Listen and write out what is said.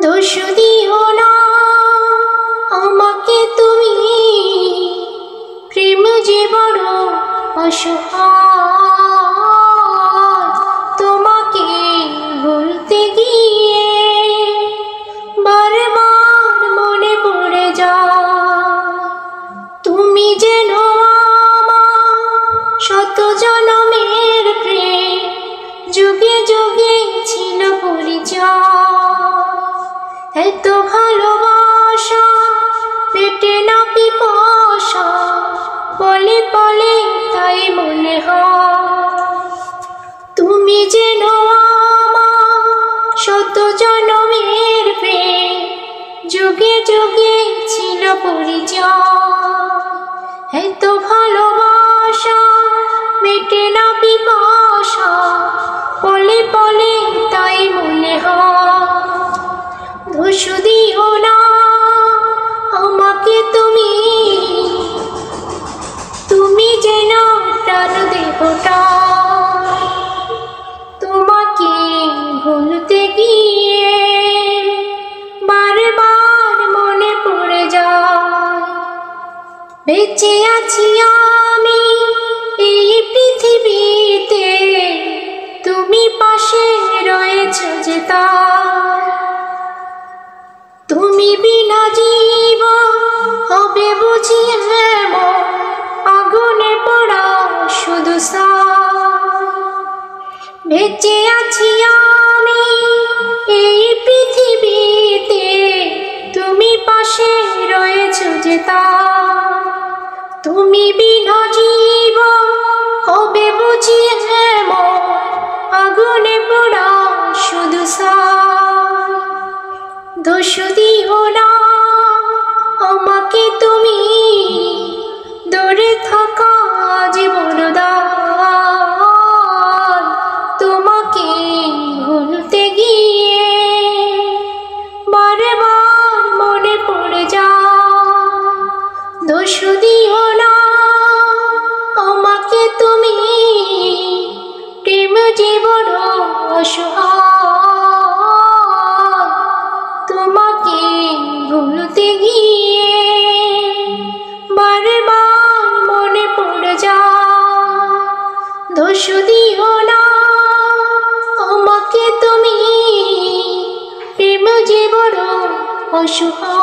দোষ দিও না আমাকে তুমি, প্রেম যে বড় অসহায়, তোমাকে ভুলতে গিয়ে বারবার মনে পড়ে যায় তুমি যেন আমার শত জনমের প্রেম, যুগে যুগে ছিল পরিচয়। এত ভালোবাসা পেটে না পিপাসা, পলে পলে তাই মনে হয় তুমি যেন আমার শত জনমের প্রেম, যুগে যুগে ছিল পরিচয়। এত ভালোবাসা মেটে না পিপাসা, পলে পলে তাই মনে হয় দোষ দিও না আমাকে তুমি, তুমি যেন প্রাণ দেবতা, তোমাকে ভুলতে গিয়ে বারবার মনে পড়ে যায়। বেঁচে আছি আমি এই পৃথিবীতে, তুমি পাশে রয়েছ যে তাই, তুমি বিনা জীবন হবে বুঝি এমন, আগুনে পড়া শুধু সায়। বেঁচে আছি আমি এই পৃথিবীতে, তুমি পাশে রয়েছ যে তাই, তুমি বিনা জীবন হবে বুঝি এমন, আগুনে পড়া শুধু সায়। দোষ দিও না আমাকে তুমি, দূরে থাকা জীবন দায়, তোমাকে ভুলতে গিয়ে বারবার মনে পড়ে যায়। দোষ দিও না আমাকে তুমি, প্রেম যে বড় অসহায়, তোমাকে ভুলতে গিয়ে বারবার মনে পড়ে যায়। দোষ দিও না আমাকে তুমি, প্রেম যে বড় অসহায়।